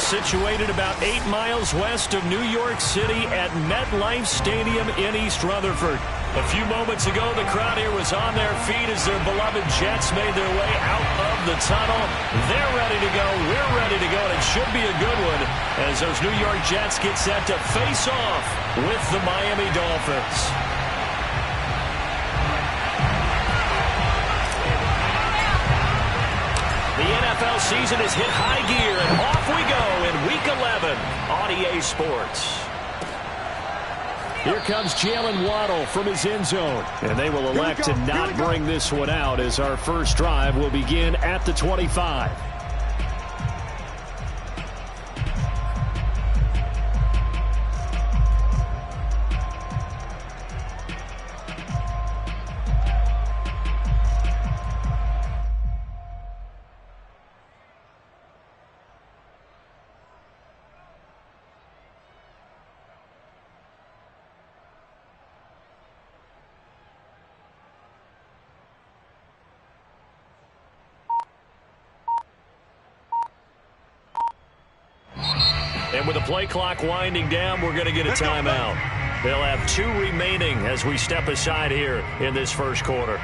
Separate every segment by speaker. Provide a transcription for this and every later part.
Speaker 1: situated about 8 miles west of New York City at MetLife Stadium in East Rutherford. A few moments ago, the crowd here was on their feet as their beloved Jets made their way out of the tunnel. They're ready to go. We're ready to go, and it should be a good one as those New York Jets get set to face off with the Miami Dolphins. The NFL season is hit high gear, and off we go in Week 11 on EA Sports. Here comes Jalen Waddle from his end zone. And they will elect to not bring this one out as our first drive will begin at the 25. And with the play clock winding down, we're going to get a timeout. They'll have 2 remaining as we step aside here in this first quarter.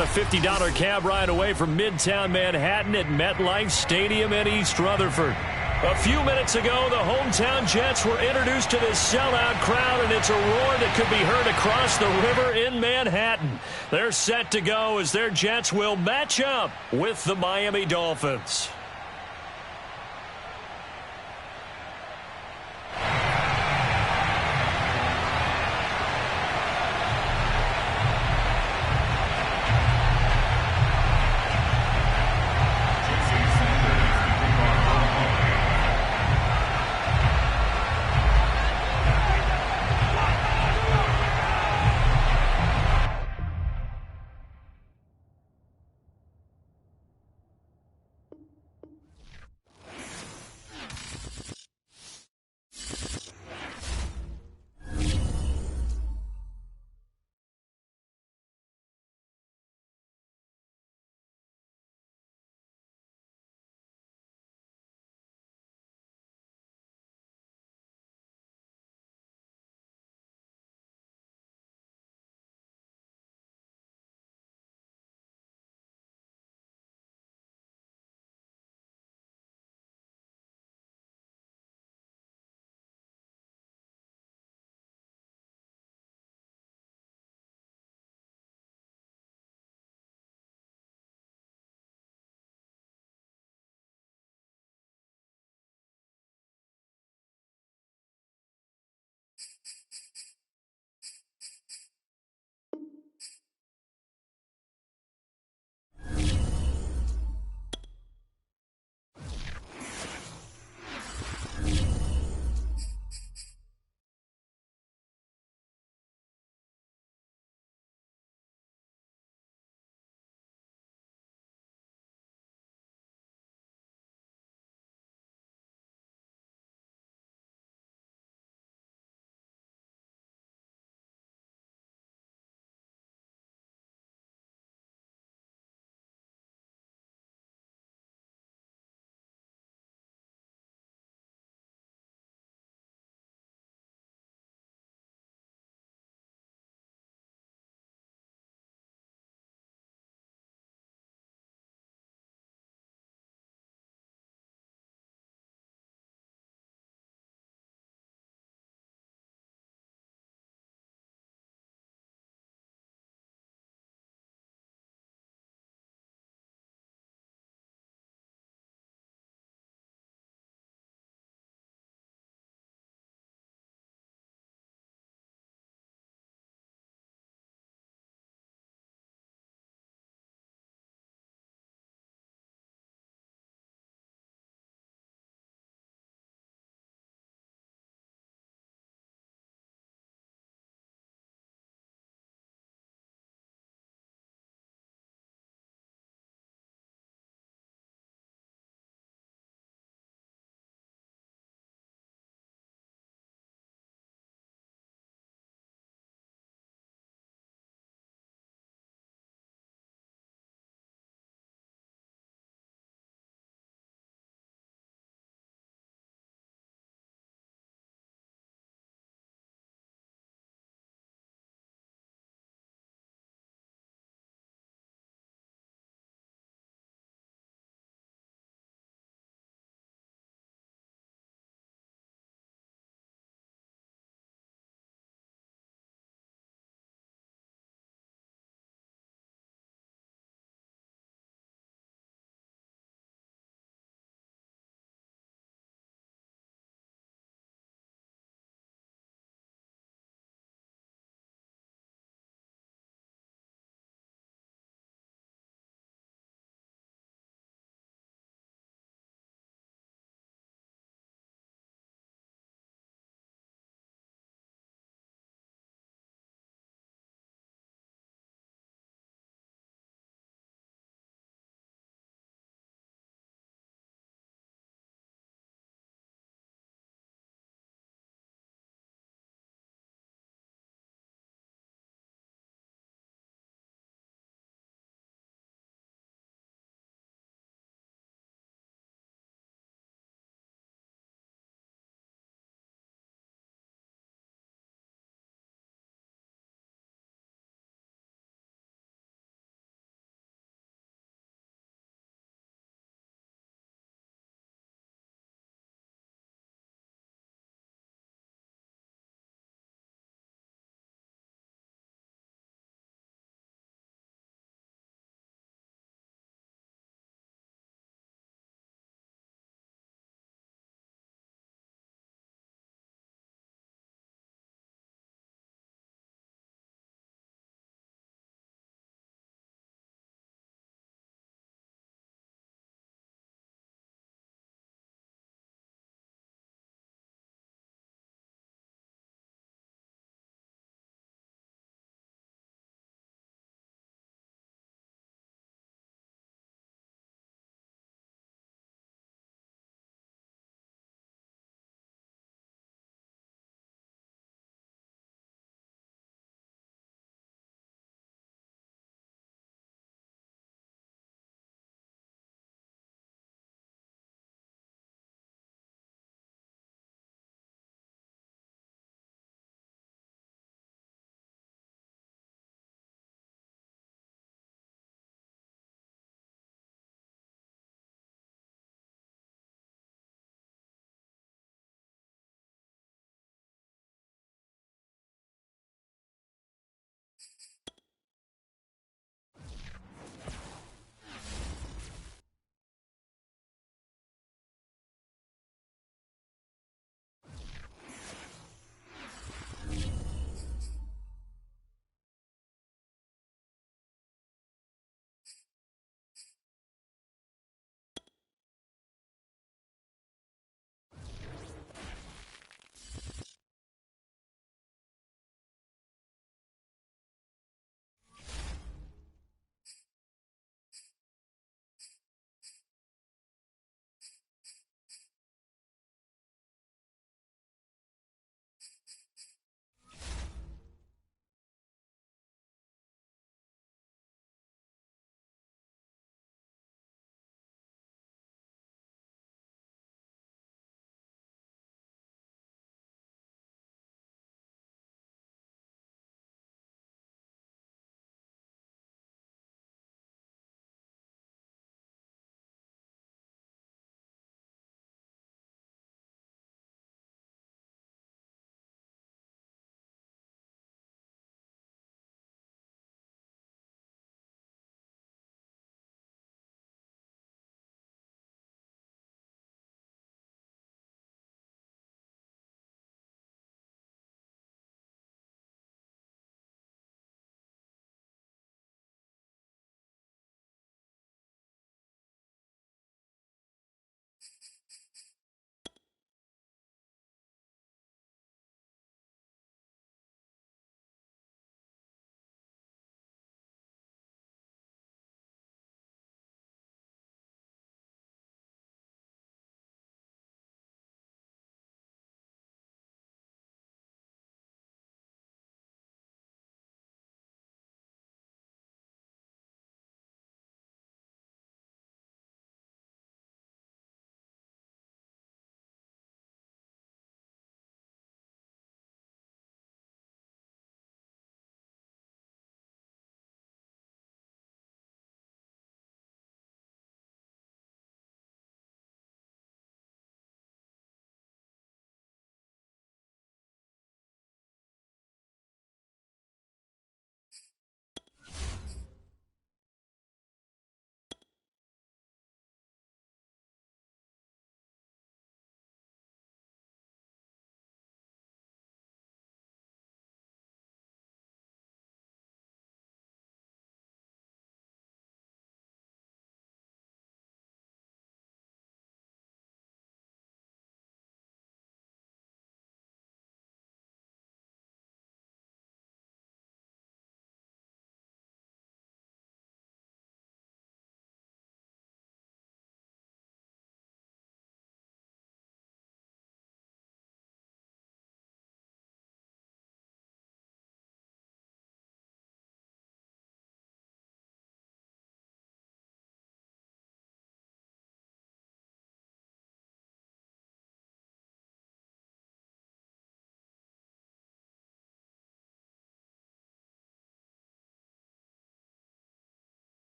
Speaker 1: got a $50 cab ride away from Midtown Manhattan at MetLife Stadium in East Rutherford. A few minutes ago, the hometown Jets were introduced to this sellout crowd, and it's a roar that could be heard across the river in Manhattan. They're set to go as their Jets will match up with the Miami Dolphins.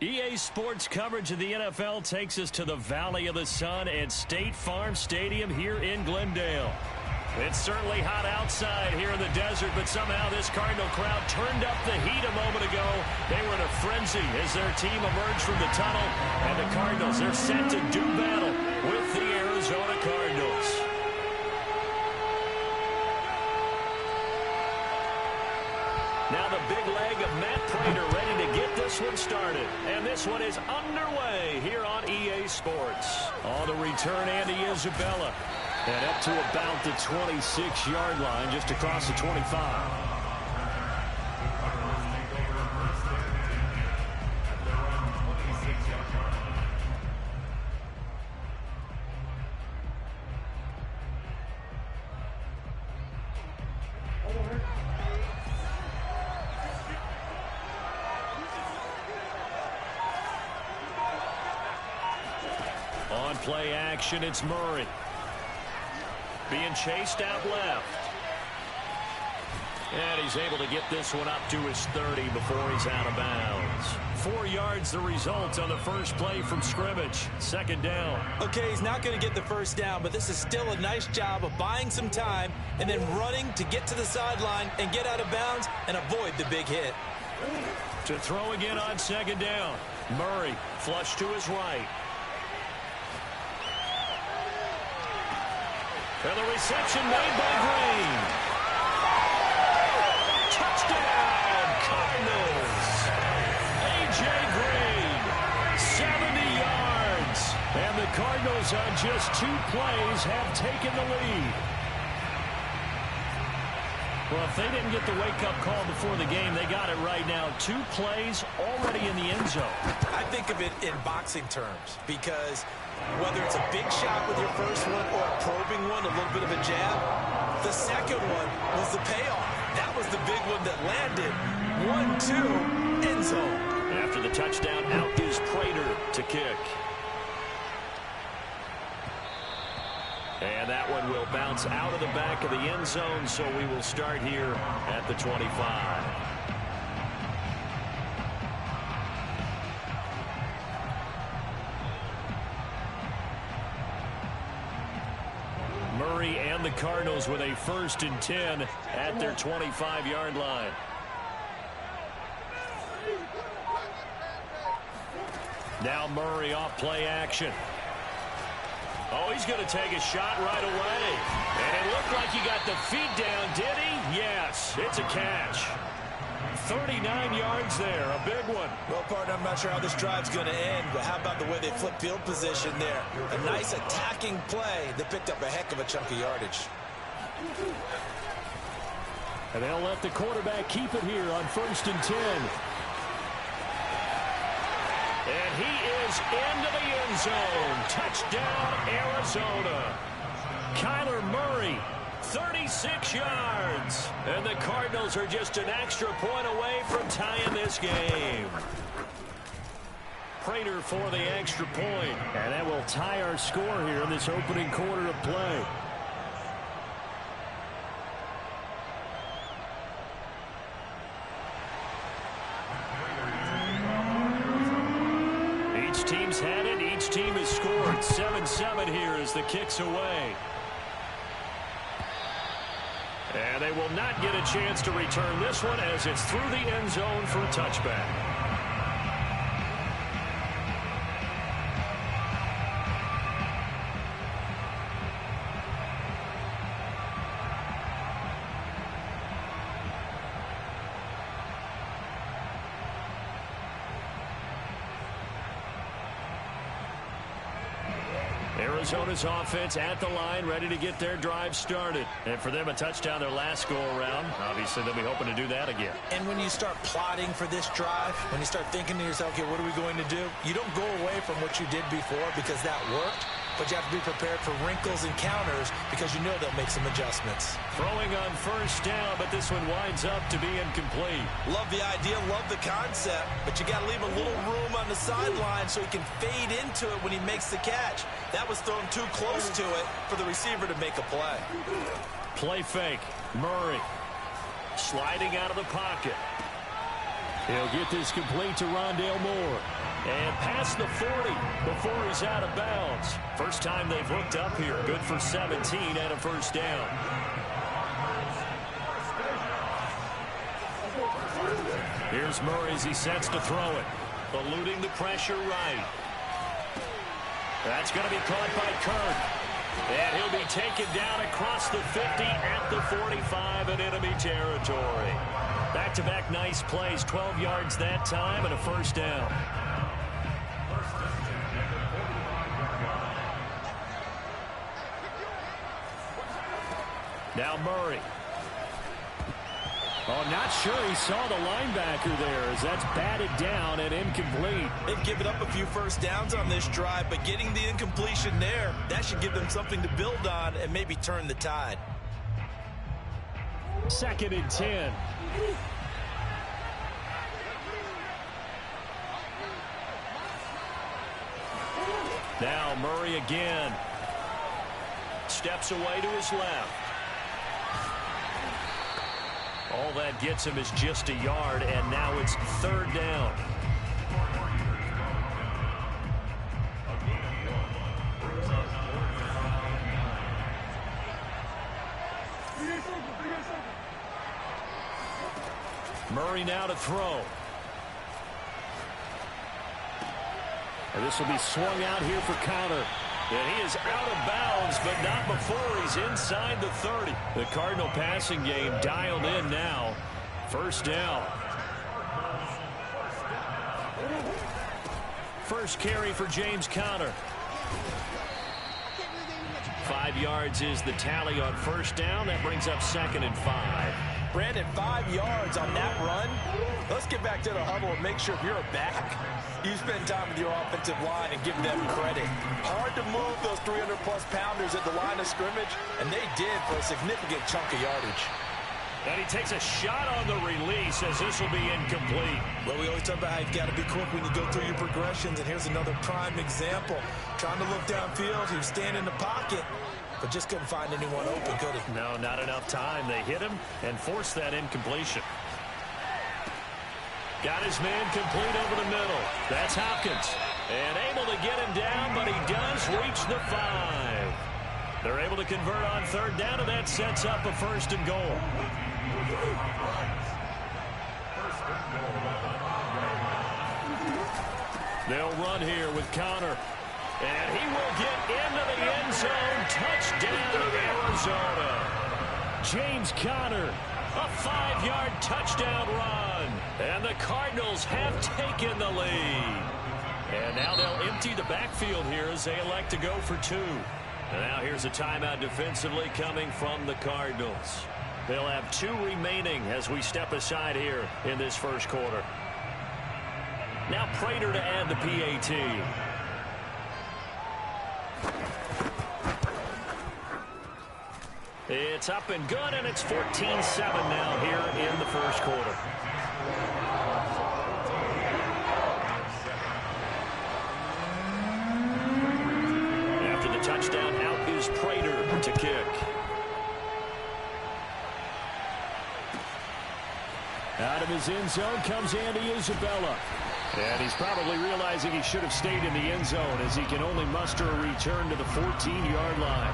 Speaker 1: EA Sports coverage of the NFL takes us to the Valley of the Sun at State Farm Stadium here in Glendale. It's certainly hot outside here in the desert, but somehow this Cardinal crowd turned up the heat a moment ago. They were in a frenzy as their team emerged from the tunnel, and the Cardinals, they're set to do battle with the Arizona Cardinals. Now the big leg of Matt Prater ready to get this one started. And this one is underway here on EA Sports. On the return, Andy Isabella. And up to about the 26-yard line, just across the 25. On play action, it's Murray. Being chased out left. And he's able to get this one up to his 30 before he's out of bounds. 4 yards the result on the first play from scrimmage. Second down.
Speaker 2: Okay, he's not going to get the first down, but this is still a nice job of buying some time and then running to get to the sideline and get out of bounds and avoid the big hit.
Speaker 1: To throw again on second down. Murray flush to his right. And the reception made by Green. Touchdown, Cardinals. A.J. Green, 70 yards. And the Cardinals on just 2 plays have taken the lead. Well, if they didn't get the wake-up call before the game, they got it right now. 2 plays already in the end zone.
Speaker 2: I think of it in boxing terms because whether it's a big shot with your first one or a probing one, a little bit of a jab, the second one was the payoff. That was the big one that landed. 1-2, end zone.
Speaker 1: After the touchdown, out is Prater to kick. And that one will bounce out of the back of the end zone, so we will start here at the 25. Murray and the Cardinals with a 1st and 10 at their 25-yard line. Now Murray off play action. Oh, he's going to take a shot right away. And it looked like he got the feet down, did he? Yes, it's a catch. 39 yards there, a big one.
Speaker 2: Well, partner, I'm not sure how this drive's going to end, but how about the way they flip field position there? A nice attacking play that picked up a heck of a chunk of yardage.
Speaker 1: And they'll let the quarterback keep it here on 1st and 10. And he is into the end zone. Touchdown, Arizona. Kyler Murray, 36 yards. And the Cardinals are just an extra point away from tying this game. Prater for the extra point. And that will tie our score here in this opening quarter of play. Team's had it. Each team has scored. 7-7 here as the kick's away. And they will not get a chance to return this one as it's through the end zone for a touchback. Arizona's offense at the line, ready to get their drive started. And for them, a touchdown their last go-around. Obviously, they'll be hoping to do that again.
Speaker 2: And when you start plotting for this drive, when you start thinking to yourself, okay, what are we going to do? You don't go away from what you did before because that worked, but you have to be prepared for wrinkles and counters because you know they'll make some adjustments.
Speaker 1: Throwing on 1st down, but this one winds up to be incomplete.
Speaker 2: Love the idea, love the concept, but you got to leave a little room on the sideline so he can fade into it when he makes the catch. That was thrown too close to it for the receiver to make a play.
Speaker 1: Play fake. Murray sliding out of the pocket. He'll get this complete to Rondale Moore. And past the 40 before he's out of bounds. First time they've hooked up here. Good for 17 and a first down. Here's Murray as he sets to throw it. Eluding the pressure right. That's going to be caught by Kirk. And he'll be taken down across the 50 at the 45 in enemy territory. Back-to-back nice plays. 12 yards that time and a first down. Now Murray. Oh, not sure he saw the linebacker there as that's batted down and incomplete.
Speaker 2: They've given up a few first downs on this drive, but getting the incompletion there, that should give them something to build on and maybe turn the tide.
Speaker 1: 2nd and 10. Now Murray again. Steps away to his left. All that gets him is just a yard, and now it's 3rd down. Murray now to throw. And this will be swung out here for counter. And he is out of bounds, but not before he's inside the 30. The Cardinal passing game dialed in now. First down. First carry for James Conner. 5 yards is the tally on first down. That brings up 2nd and 5.
Speaker 2: Brandon, 5 yards on that run. Let's get back to the huddle and make sure if you're a back, you spend time with your offensive line and give them credit. Hard to move those 300-plus pounders at the line of scrimmage, and they did for a significant chunk of yardage.
Speaker 1: And he takes a shot on the release as this will be incomplete.
Speaker 2: Well, we always talk about how you've got to be quick when you go through your progressions, and here's another prime example. Trying to look downfield, he was standing in the pocket, but just couldn't find anyone open, could he?
Speaker 1: No, not enough time. They hit him and forced that incompletion. Got his man complete over the middle. That's Hopkins. And able to get him down, but he does reach the 5. They're able to convert on 3rd down, and that sets up a 1st and goal. They'll run here with Conner. And he will get into the end zone. Touchdown, Arizona. James Conner, a 5-yard touchdown run. And the Cardinals have taken the lead. And now they'll empty the backfield here as they elect to go for 2. And now here's a timeout defensively coming from the Cardinals. They'll have 2 remaining as we step aside here in this first quarter. Now Prater to add the PAT. It's up and good, and it's 14-7 now here in the first quarter. After the touchdown, out is Prater to kick. Out of his end zone comes Andy Isabella. And he's probably realizing he should have stayed in the end zone as he can only muster a return to the 14-yard line.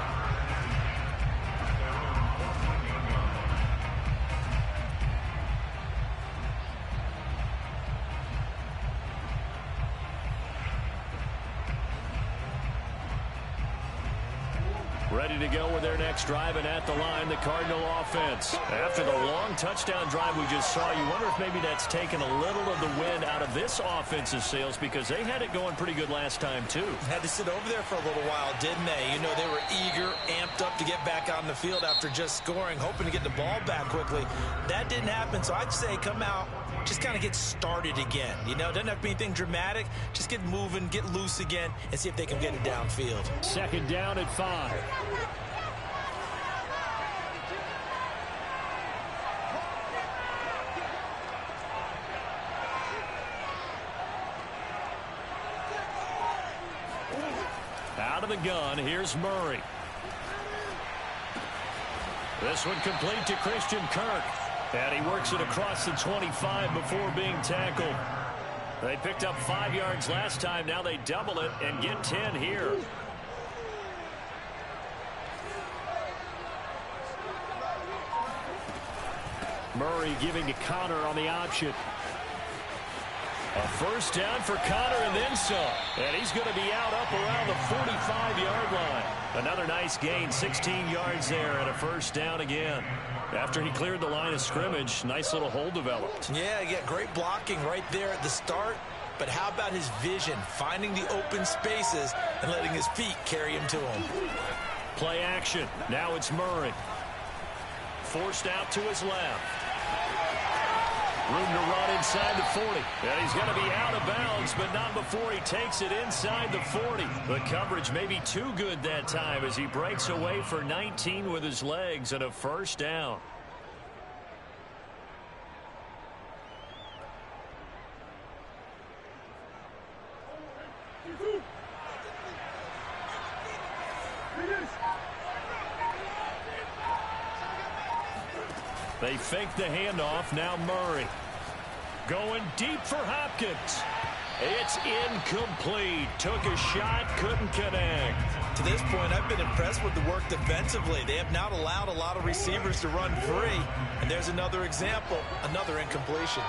Speaker 1: Ready to go with their next drive, and at the line, the Cardinal offense. After the long touchdown drive we just saw, you wonder if maybe that's taken a little of the wind out of this offensive sails, because they had it going pretty good last time, too.
Speaker 2: Had to sit over there for a little while, didn't they? You know, they were eager, amped up to get back on the field after just scoring, hoping to get the ball back quickly. That didn't happen, so I'd say come out, just kind of get started again. You know, it doesn't have to be anything dramatic. Just get moving, get loose again, and see if they can get it downfield.
Speaker 1: 2nd down at 5. Out of the gun, here's Murray. This one complete to Christian Kirk. And he works it across the 25 before being tackled. They picked up 5 yards last time. Now they double it and get 10 here. Murray giving to Connor on the option. A first down for Connor and then some. And he's going to be out up around the 45-yard line. Another nice gain, 16 yards there and a first down again. After he cleared the line of scrimmage, nice little hole developed.
Speaker 2: Yeah, great blocking right there at the start. But how about his vision, finding the open spaces and letting his feet carry him to him?
Speaker 1: Play action. Now it's Murray. Forced out to his left. Room to run inside the 40. And he's going to be out of bounds, but not before he takes it inside the 40. The coverage may be too good that time as he breaks away for 19 with his legs and a first down. They fake the handoff. Now Murray. Going deep for Hopkins. It's incomplete. Took a shot, couldn't connect.
Speaker 2: To this point, I've been impressed with the work defensively. They have not allowed a lot of receivers to run free. And there's another example, another incompletion.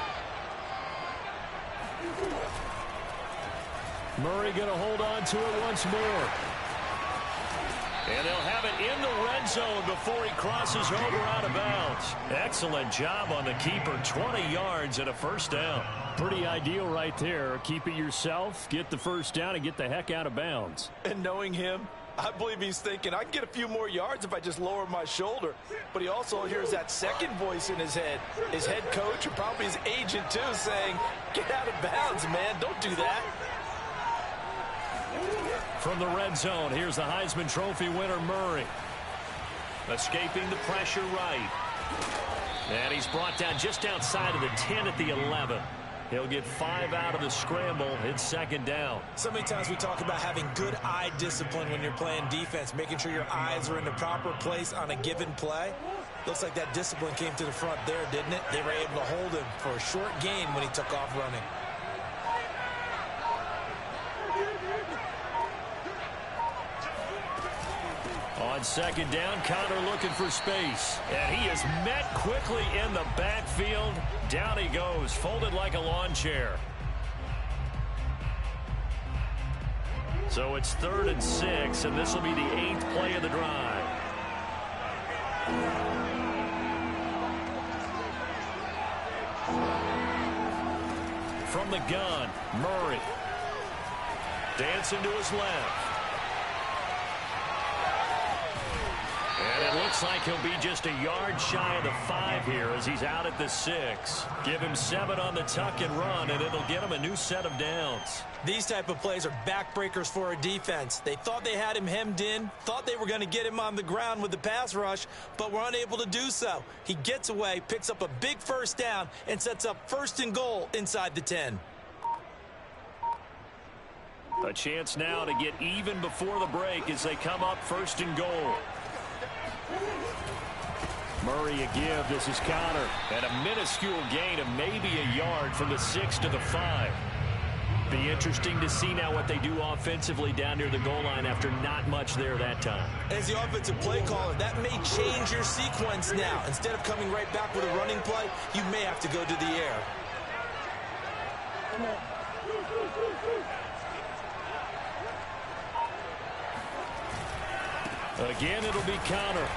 Speaker 1: Murray going to hold on to it once more. And they'll have it in the red zone before he crosses over out of bounds. Excellent job on the keeper. 20 yards and a first down. Pretty ideal right there. Keep it yourself, get the first down, and get the heck out of bounds.
Speaker 2: And knowing him, I believe he's thinking, I can get a few more yards if I just lower my shoulder. But he also hears that second voice in his head. His head coach, or probably his agent too, saying, get out of bounds, man. Don't do that.
Speaker 1: From the red zone, here's the Heisman Trophy winner, Murray. Escaping the pressure right. And he's brought down just outside of the 10 at the 11. He'll get 5 out of the scramble. It's second down.
Speaker 2: So many times we talk about having good eye discipline when you're playing defense, making sure your eyes are in the proper place on a given play. Looks like that discipline came to the front there, didn't it? They were able to hold him for a short gain when he took off running.
Speaker 1: On second down, Connor looking for space. And he is met quickly in the backfield. Down he goes, folded like a lawn chair. So it's 3rd and 6, and this will be the 8th play of the drive. From the gun, Murray. Dancing to his left. And it looks like he'll be just a yard shy of the 5 here as he's out at the 6. Give him 7 on the tuck and run, and it'll get him a new set of downs.
Speaker 2: These type of plays are backbreakers for a defense. They thought they had him hemmed in, thought they were going to get him on the ground with the pass rush, but were unable to do so. He gets away, picks up a big first down, and sets up 1st and goal inside the 10.
Speaker 1: A chance now to get even before the break as they come up 1st and goal. Murray a give. This is Connor. And a minuscule gain of maybe a yard from the 6 to the 5. Be interesting to see now what they do offensively down near the goal line after not much there that time.
Speaker 2: As the offensive play caller, that may change your sequence now. Instead of coming right back with a running play, you may have to go to the air.
Speaker 1: Again, it'll be Connor.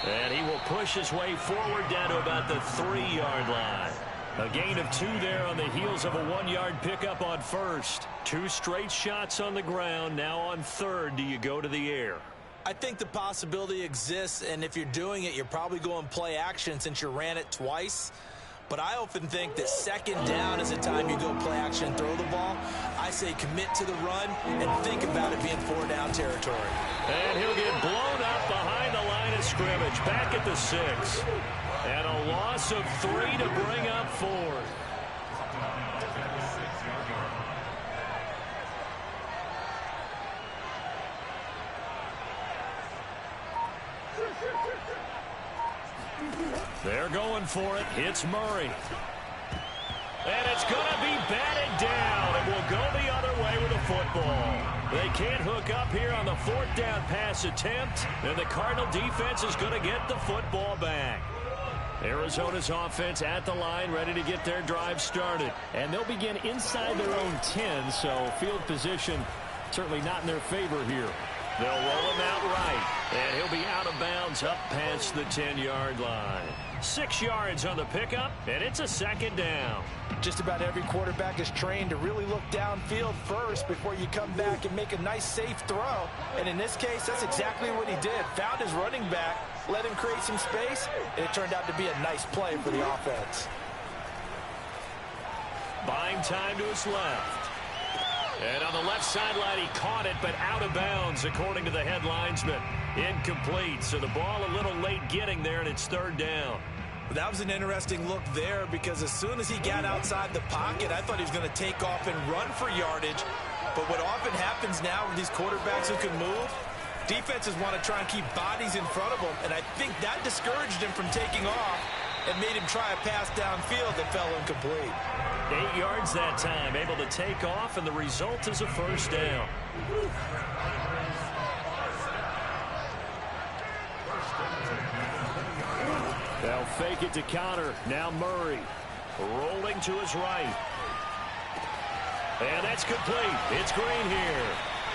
Speaker 1: And he will push his way forward down to about the 3-yard line. A gain of 2 there on the heels of a 1-yard pickup on 1st. 2 straight shots on the ground. Now on 3rd, do you go to the air?
Speaker 2: I think the possibility exists, and if you're doing it, you're probably going play action since you ran it twice. But I often think that 2nd down is the time you go play action and throw the ball. I say commit to the run and think about it being 4-down territory.
Speaker 1: And he'll get blown up behind the line of scrimmage, back at the 6. And a loss of 3 to bring up 4th. They're going for it. It's Murray. And it's going to be batted down. It will go the other way with the football. They can't hook up here on the fourth down pass attempt. And the Cardinal defense is going to get the football back. Arizona's offense at the line, ready to get their drive started. And they'll begin inside their own 10, so field position certainly not in their favor here. They'll roll him out right, and he'll be out of bounds up past the 10-yard line. 6 yards on the pickup, and it's a second down.
Speaker 2: Just about every quarterback is trained to really look downfield first before you come back and make a nice, safe throw. And in this case, that's exactly what he did. Found his running back, let him create some space, and it turned out to be a nice play for the offense.
Speaker 1: Buying time to his left. And on the left sideline, he caught it, but out of bounds, according to the head linesman. Incomplete, so the ball a little late getting there, and it's third down.
Speaker 2: That was an interesting look there because as soon as he got outside the pocket, I thought he was going to take off and run for yardage. But what often happens now with these quarterbacks who can move, defenses want to try and keep bodies in front of them, and I think that discouraged him from taking off and made him try a pass downfield that fell incomplete.
Speaker 1: 8 yards that time, able to take off, and the result is a first down. They'll fake it to counter. Now Murray rolling to his right. And that's complete. It's Green here.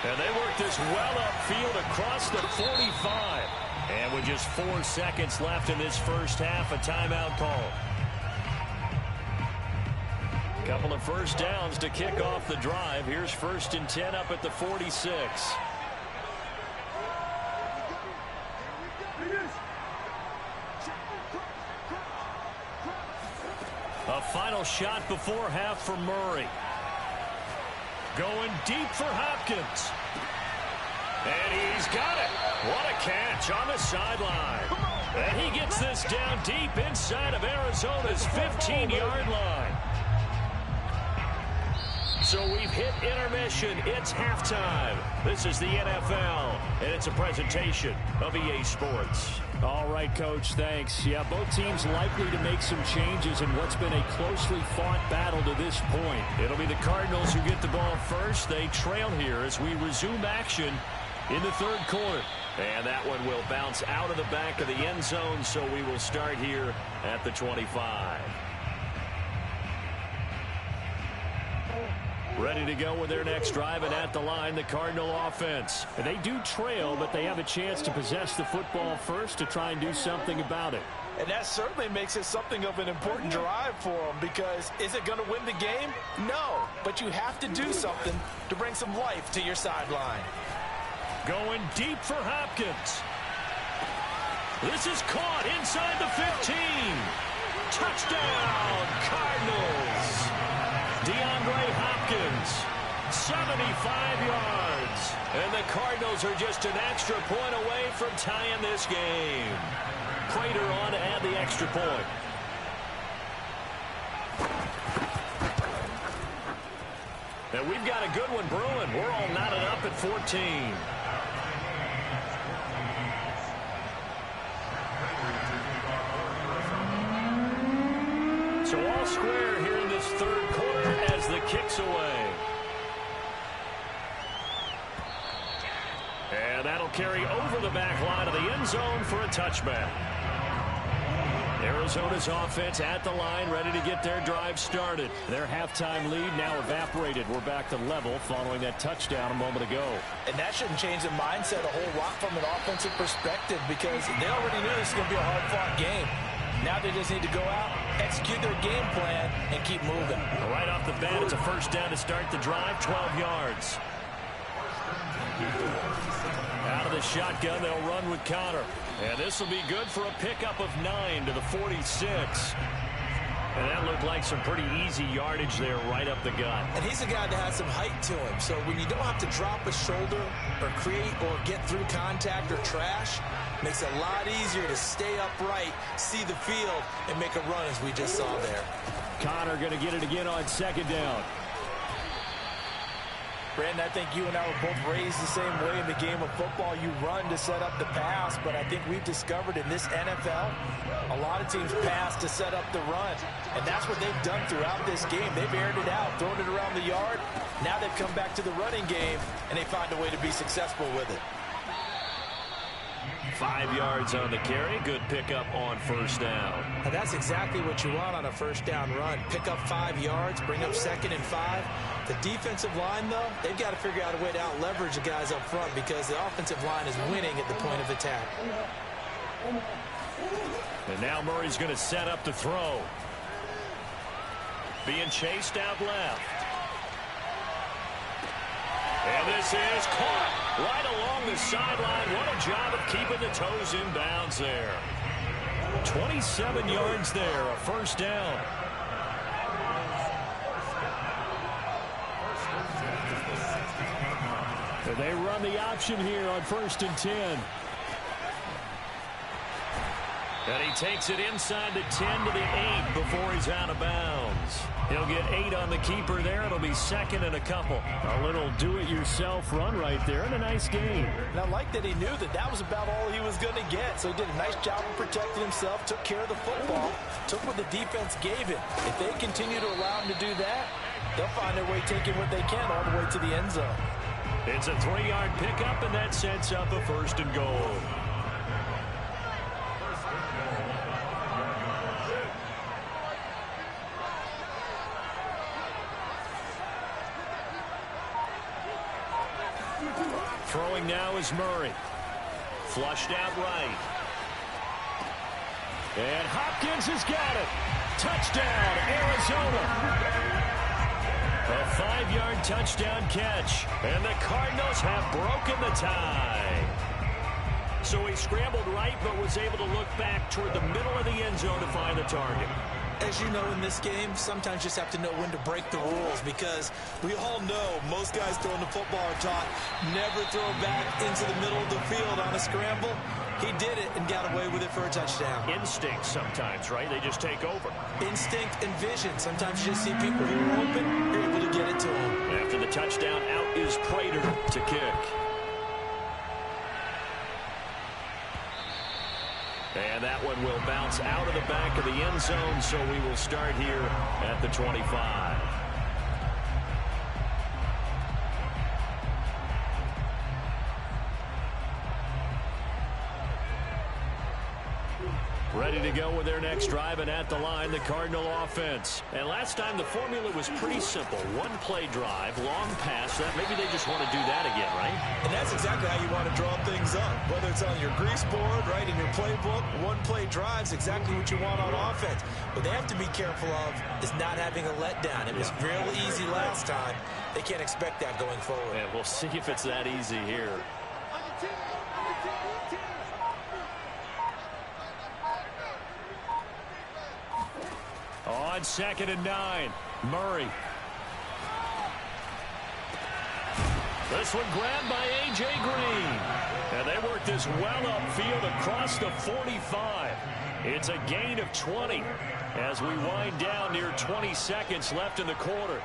Speaker 1: And they work this well upfield across the 45. And with just 4 seconds left in this first half, a timeout call. Couple of first downs to kick off the drive. Here's 1st and 10 up at the 46. A final shot before half for Murray. Going deep for Hopkins. And he's got it. What a catch on the sideline. And he gets this down deep inside of Arizona's 15-yard line. So we've hit intermission. It's halftime. This is the NFL, and it's a presentation of EA Sports. All right, Coach, thanks. Yeah, both teams likely to make some changes in what's been a closely fought battle to this point. It'll be the Cardinals who get the ball first. They trail here as we resume action in the third quarter. And that one will bounce out of the back of the end zone, so we will start here at the 25. Ready to go with their next drive, and at the line, the Cardinal offense. And they do trail, but they have a chance to possess the football first to try and do something about it.
Speaker 2: And that certainly makes it something of an important drive for them, because is it going to win the game? No, but you have to do something to bring some life to your sideline.
Speaker 1: Going deep for Hopkins. This is caught inside the 15. Touchdown, Cardinals. DeAndre Hopkins, 75 yards. And the Cardinals are just an extra point away from tying this game. Prater on to add the extra point. And we've got a good one brewing. We're all knotted up at 14. So all square here in this third quarter as the kick's away. And that'll carry over the back line of the end zone for a touchback. Arizona's offense at the line, ready to get their drive started. Their halftime lead now evaporated. We're back to level following that touchdown a moment ago.
Speaker 2: And that shouldn't change the mindset a whole lot from an offensive perspective, because they already knew this was going to be a hard-fought game. Now they just need to go out, execute their game plan, and keep moving.
Speaker 1: Right off the bat, it's a first down to start the drive, 12 yards. Out of the shotgun, they'll run with Connor. And this will be good for a pickup of 9 to the 46. And that looked like some pretty easy yardage there right up the gut.
Speaker 2: And he's a guy that has some height to him. So when you don't have to drop a shoulder or create or get through contact or trash, makes it a lot easier to stay upright, see the field, and make a run as we just saw there.
Speaker 1: Connor going to get it again on second down.
Speaker 2: Brandon, I think you and I were both raised the same way in the game of football. You run to set up the pass, but I think we've discovered in this NFL, a lot of teams pass to set up the run. And that's what they've done throughout this game. They've aired it out, thrown it around the yard. Now they've come back to the running game, and they find a way to be successful with it.
Speaker 1: 5 yards on the carry. Good pickup on first down.
Speaker 2: Now that's exactly what you want on a first down run. Pick up 5 yards, bring up 2nd and 5. The defensive line, though, they've got to figure out a way to out-leverage the guys up front because the offensive line is winning at the point of attack.
Speaker 1: And now Murray's going to set up the throw. Being chased out left. And this is caught right along the sideline. What a job of keeping the toes in bounds there. 27 yards there, a first down. And they run the option here on 1st and 10. And he takes it inside the 10 to the 8 before he's out of bounds. He'll get 8 on the keeper there. It'll be 2nd and a couple. A little do-it-yourself run right there and a nice game.
Speaker 2: And I like that he knew that that was about all he was going to get. So he did a nice job of protecting himself, took care of the football, took what the defense gave him. If they continue to allow him to do that, they'll find their way taking what they can all the way to the end zone.
Speaker 1: It's a 3-yard pickup, and that sets up a 1st and goal. Throwing now is Murray. Flushed out right. And Hopkins has got it. Touchdown, Arizona. A 5-yard touchdown catch. And the Cardinals have broken the tie. So he scrambled right, but was able to look back toward the middle of the end zone to find the target.
Speaker 2: As you know, in this game, sometimes you just have to know when to break the rules because we all know most guys throwing the football are taught never throw back into the middle of the field on a scramble. He did it and got away with it for a touchdown.
Speaker 1: Instinct sometimes, right? They just take over.
Speaker 2: Instinct and vision. Sometimes you just see people who are open, you're able to get it to them.
Speaker 1: After the touchdown, out is Prater to kick. And that one will bounce out of the back of the end zone, so we will start here at the 25. Ready to go with their next drive, and at the line, the Cardinal offense. And last time, the formula was pretty simple. One-play drive, long pass. That maybe they just want to do that again, right?
Speaker 2: And that's exactly how you want to draw things up. Whether it's on your grease board, right, in your playbook, one-play drive's exactly what you want on offense. What they have to be careful of is not having a letdown. It was real easy last time. They can't expect that going forward.
Speaker 1: And we'll see if it's that easy here. On 2nd and 9, Murray. This one grabbed by A.J. Green. And they work this well upfield across the 45. It's a gain of 20 as we wind down near 20 seconds left in the quarter.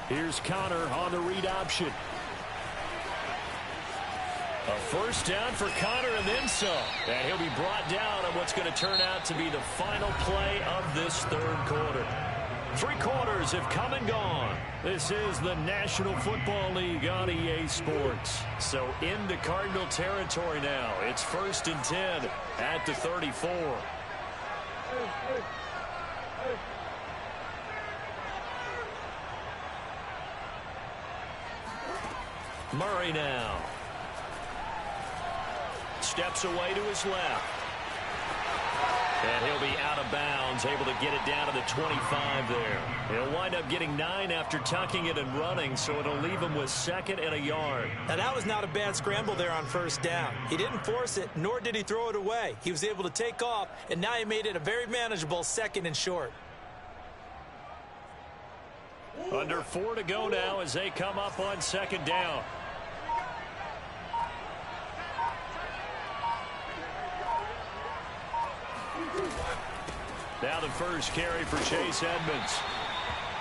Speaker 1: Here's Connor on the read option. A first down for Connor and then some. And he'll be brought down on what's going to turn out to be the final play of this third quarter. 3 quarters have come and gone. This is the National Football League on EA Sports. So into Cardinal territory now. It's 1st and 10 at the 34. Murray now. Steps away to his left. And he'll be out of bounds, able to get it down to the 25 there. He'll wind up getting 9 after tucking it and running, so it'll leave him with 2nd and a yard.
Speaker 2: Now, that was not a bad scramble there on first down. He didn't force it, nor did he throw it away. He was able to take off, and now he made it a very manageable 2nd and short.
Speaker 1: Under 4 to go now as they come up on 2nd down. Now the first carry for Chase Edmonds.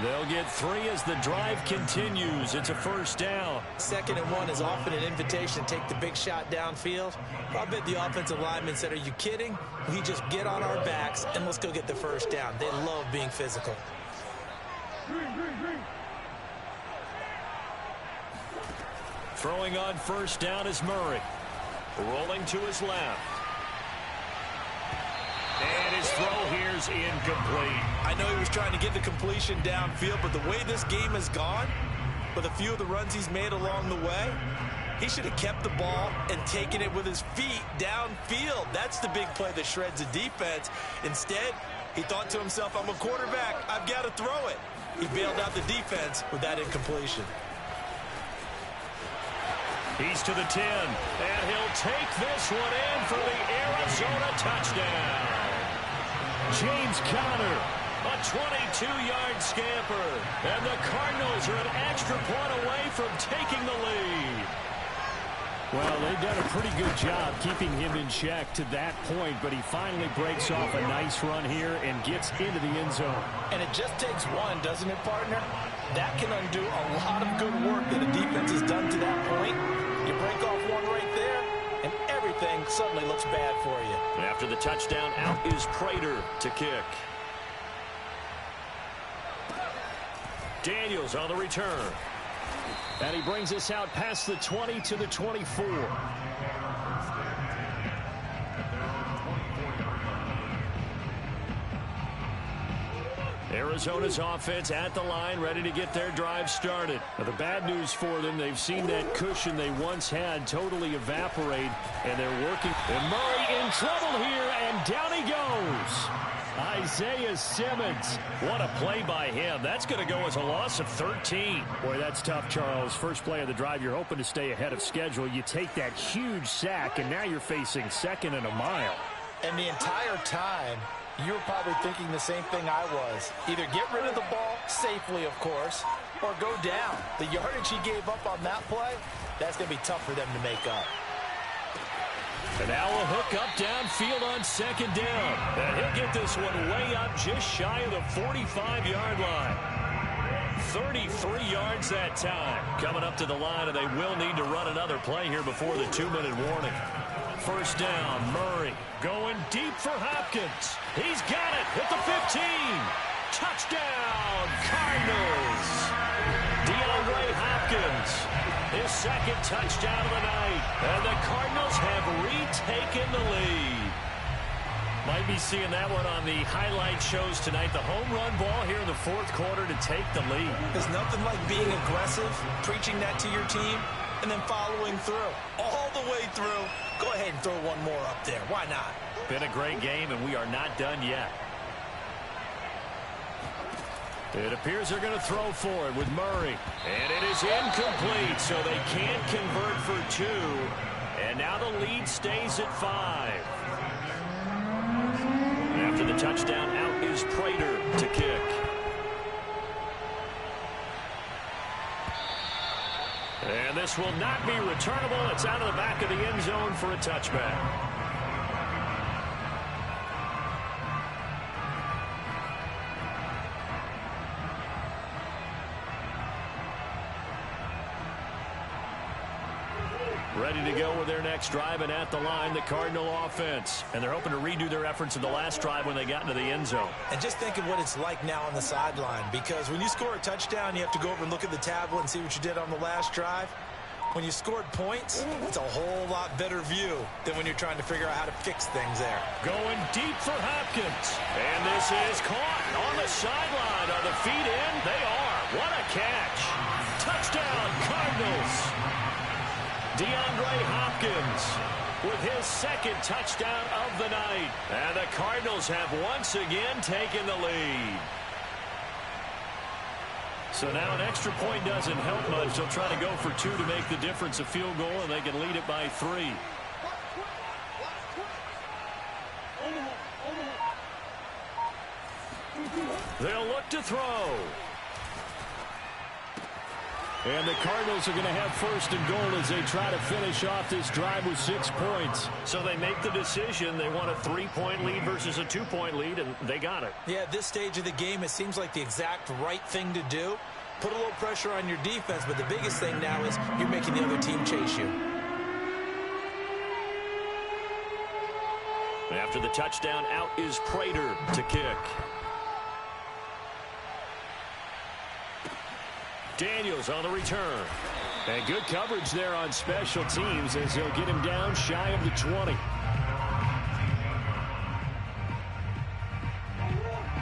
Speaker 1: They'll get 3 as the drive continues. It's a first down.
Speaker 2: 2nd and 1 is often an invitation to take the big shot downfield. I bet the offensive lineman said, are you kidding? We just get on our backs and let's go get the first down. They love being physical.
Speaker 1: Throwing on first down is Murray. Rolling to his left. And his throw here's incomplete.
Speaker 2: I know he was trying to get the completion downfield, but the way this game has gone, with a few of the runs he's made along the way, he should have kept the ball and taken it with his feet downfield. That's the big play that shreds the defense. Instead, he thought to himself, I'm a quarterback. I've got to throw it. He bailed out the defense with that incompletion.
Speaker 1: He's to the 10, and he'll take this one in for the Arizona touchdown. James Conner, a 22-yard scamper, and the Cardinals are an extra point away from taking the lead. Well, they've done a pretty good job keeping him in check to that point, but he finally breaks off a nice run here and gets into the end zone.
Speaker 2: And it just takes one, doesn't it, partner? That can undo a lot of good work that a defense has done to that point. You break off one right there, and everything suddenly looks bad for you.
Speaker 1: After the touchdown, out is Prater to kick. Daniels on the return. And he brings us out past the 20 to the 24. Arizona's offense at the line, ready to get their drive started. Now, the bad news for them, they've seen that cushion they once had totally evaporate, and they're working. And Murray in trouble here, and down he goes. Isaiah Simmons. What a play by him. That's going to go as a loss of 13.
Speaker 3: Boy, that's tough, Charles. First play of the drive, you're hoping to stay ahead of schedule. You take that huge sack, and now you're facing 2nd and a mile.
Speaker 4: And the entire time, you were probably thinking the same thing I was. Either get rid of the ball, safely, of course, or go down. The yardage he gave up on that play, that's going to be tough for them to make up.
Speaker 1: And now a hook up downfield on 2nd down. And he'll get this one way up just shy of the 45-yard line. 33 yards that time. Coming up to the line, and they will need to run another play here before the 2-minute warning. First down, Murray going deep for Hopkins. He's got it at the 15. Touchdown, Cardinals. DeAndre Hopkins, his 2nd touchdown of the night. And the Cardinals have retaken the lead. Might be seeing that one on the highlight shows tonight. The home run ball here in the 4th quarter to take the lead.
Speaker 2: There's nothing like being aggressive, preaching that to your team, and then following through. All the way through. Go ahead and throw one more up there. Why not?
Speaker 1: Been a great game, and we are not done yet. It appears they're going to throw for it with Murray. And it is incomplete, so they can't convert for 2. And now the lead stays at 5. After the touchdown, out is Prater to kick. And this will not be returnable. It's out of the back of the end zone for a touchback. Ready to go with their next drive, and at the line, the Cardinal offense. And they're hoping to redo their efforts in the last drive when they got into the end zone.
Speaker 2: And just think of what it's like now on the sideline, because when you score a touchdown, you have to go over and look at the tablet and see what you did on the last drive. When you scored points, it's a whole lot better view than when you're trying to figure out how to fix things there.
Speaker 1: Going deep for Hopkins. And this is caught on the sideline. Are the feet in? They are. What a catch. Touchdown, Cardinals. DeAndre Hopkins with his 2nd touchdown of the night. And the Cardinals have once again taken the lead. So now an extra point doesn't help much. They'll try to go for 2 to make the difference a field goal, and they can lead it by 3. They'll look to throw.
Speaker 3: And the Cardinals are going to have first and goal as they try to finish off this drive with 6 points.
Speaker 1: So they make the decision. They want a 3-point lead versus a 2-point lead, and they got it.
Speaker 2: Yeah, at this stage of the game, it seems like the exact right thing to do. Put a little pressure on your defense, but the biggest thing now is you're making the other team chase you.
Speaker 1: After the touchdown, out is Prater to kick. Daniels on the return.
Speaker 3: And good coverage there on special teams as they'll get him down shy of the 20.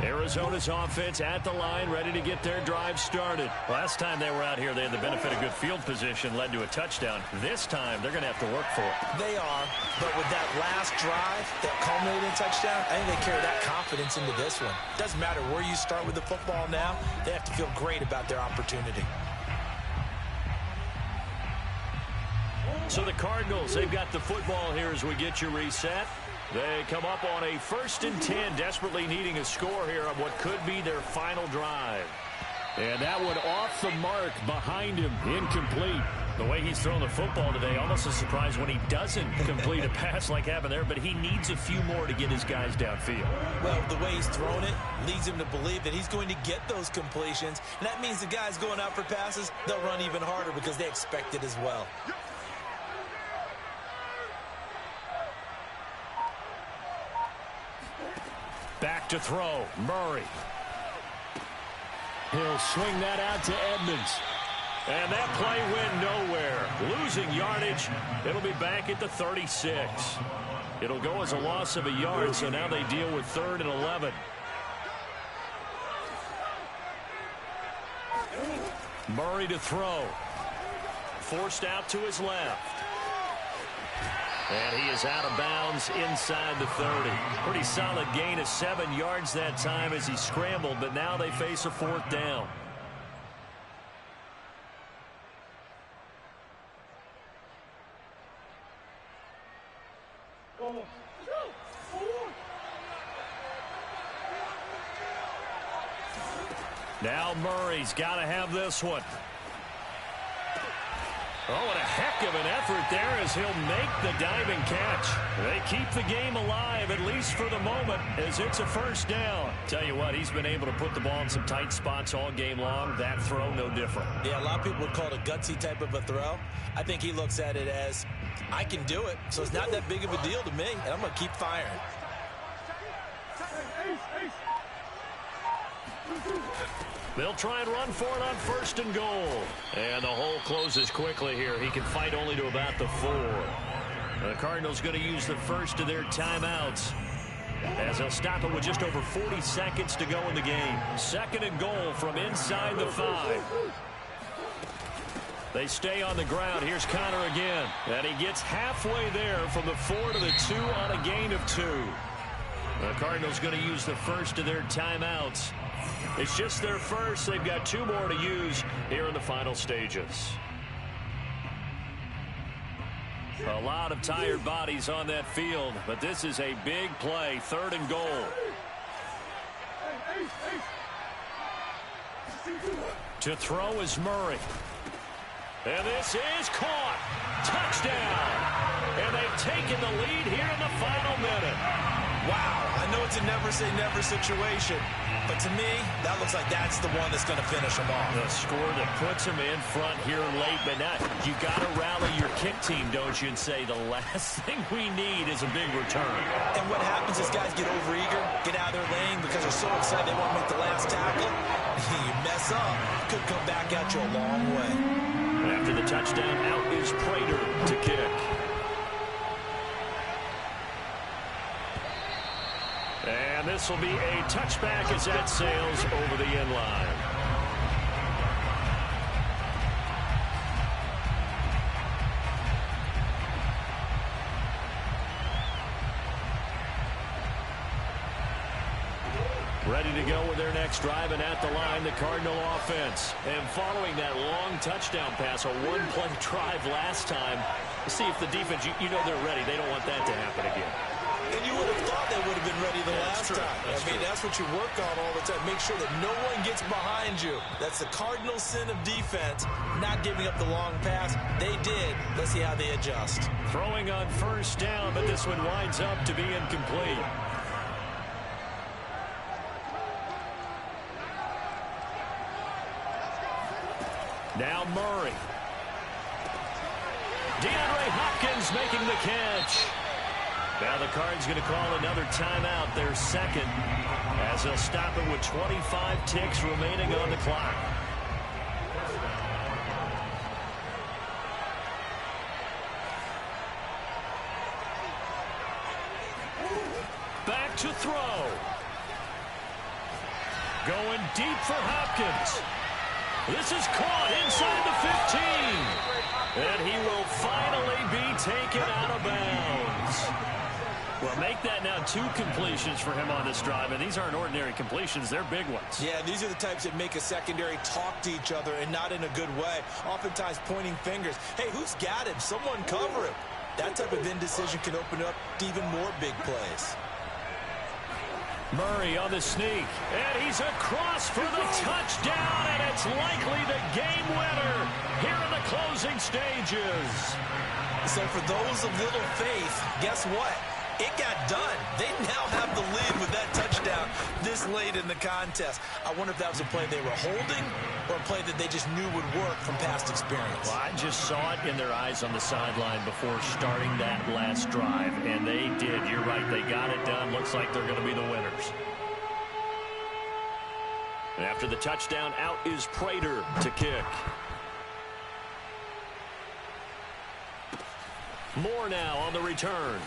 Speaker 1: Arizona's offense at the line, ready to get their drive started. Last time they were out here, they had the benefit of good field position, led to a touchdown. This time, they're going to have to work for it.
Speaker 2: They are, but with that last drive, that culminating touchdown, I think they carry that confidence into this one. Doesn't matter where you start with the football now, they have to feel great about their opportunity.
Speaker 1: So the Cardinals, they've got the football here as we get you reset. They come up on a 1st and 10, desperately needing a score here on what could be their final drive.
Speaker 3: And that one off the mark behind him, incomplete.
Speaker 1: The way he's thrown the football today, almost a surprise when he doesn't complete a pass like happened there, but he needs a few more to get his guys downfield.
Speaker 2: Well, the way he's thrown it leads him to believe that he's going to get those completions, and that means the guys going out for passes, they'll run even harder because they expect it as well.
Speaker 1: Back to throw, Murray.
Speaker 3: He'll swing that out to Edmonds.
Speaker 1: And that play went nowhere. Losing yardage. It'll be back at the 36. It'll go as a loss of a yard, so now they deal with 3rd and 11. Murray to throw. Forced out to his left. And he is out of bounds inside the 30. Pretty solid gain of 7 yards that time as he scrambled, but now they face a 4th down. Now Murray's got to have this one. Oh, what a heck of an effort there as he'll make the diving catch. They keep the game alive, at least for the moment, as it's a 1st down. Tell you what, he's been able to put the ball in some tight spots all game long. That throw, no different.
Speaker 2: Yeah, a lot of people would call it a gutsy type of a throw. I think he looks at it as, I can do it, so it's not that big of a deal to me, and I'm going to keep firing.
Speaker 1: They'll try and run for it on 1st and goal. And the hole closes quickly here. He can fight only to about the 4. The Cardinals going to use the first of their timeouts as they'll stop it with just over 40 seconds to go in the game. 2nd and goal from inside the 5. They stay on the ground. Here's Connor again. And he gets halfway there from the 4 to the 2 on a gain of 2. The Cardinals going to use the first of their timeouts. It's just their first. They've got 2 more to use here in the final stages. A lot of tired bodies on that field, but this is a big play. 3rd and goal. To throw is Murray. And this is caught. Touchdown. And they've taken the lead here in the final minute.
Speaker 2: Wow, I know it's a never-say-never situation, but to me, that looks like that's the one that's going to finish them off.
Speaker 1: The score that puts them in front here late, but now you got to rally your kick team, don't you, and say the last thing we need is a big return.
Speaker 2: And what happens is guys get overeager, get out of their lane because they're so excited they want to make the last tackle. You mess up, could come back at you a long way.
Speaker 1: After the touchdown, out is Prater to kick. And this will be a touchback as that sails over the end line. Ready to go with their next drive, and at the line, the Cardinal offense. And following that long touchdown pass, a 1-play drive last time, see if the defense, you know they're ready. They don't want that to happen again.
Speaker 2: And you would have thought they would have been ready the last time. I Hey, that's what you work on all the time. Make sure that no one gets behind you. That's the cardinal sin of defense, not giving up the long pass. They did. Let's see how they adjust.
Speaker 1: Throwing on first down, but this one winds up to be incomplete. Now Murray. DeAndre Hopkins making the catch. Now the Cards going to call another timeout, their second, as they'll stop it with 25 ticks remaining on the clock. Back to throw. Going deep for Hopkins. This is caught inside the 15. And he will finally be taken out of bounds. Well, make that now 2 completions for him on this drive, and these aren't ordinary completions. They're big ones.
Speaker 2: Yeah, these are the types that make a secondary talk to each other, and not in a good way. Oftentimes pointing fingers. Hey, who's got him? Someone cover him. That type of indecision can open up to even more big plays.
Speaker 1: Murray on the sneak, and he's across for the touchdown, and it's likely the game winner here in the closing stages.
Speaker 2: So for those of little faith, guess what? It got done. They now have the lead with that touchdown this late in the contest. I wonder if that was a play they were holding or a play that they just knew would work from past experience.
Speaker 1: Well, I just saw it in their eyes on the sideline before starting that last drive, and they did. You're right. They got it done. Looks like they're going to be the winners. And after the touchdown, out is Prater to kick. Moore now on the return.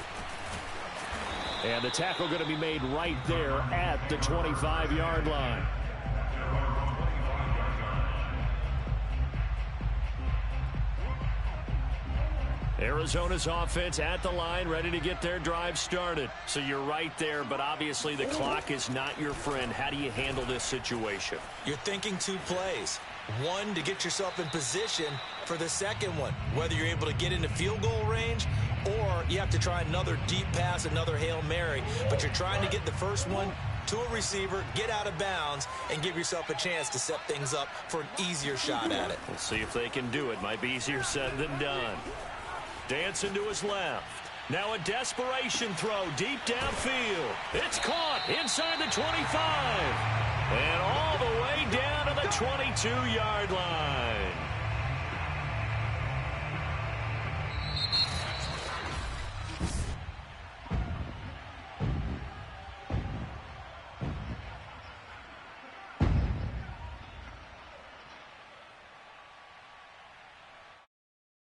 Speaker 1: And the tackle going to be made right there at the 25-yard line. Arizona's offense at the line, ready to get their drive started. So you're right there, but obviously the clock is not your friend. How do you handle this situation?
Speaker 2: You're thinking 2 plays. One, to get yourself in position for the second one, whether you're able to get into field goal range or you have to try another deep pass, another Hail Mary. But you're trying to get the first one to a receiver, get out of bounds, and give yourself a chance to set things up for an easier shot at it.
Speaker 1: We'll see if they can do it. Might be easier said than done. Dancing to his left. Now a desperation throw deep downfield. It's caught inside the 25. And all the way down to the 22-yard line.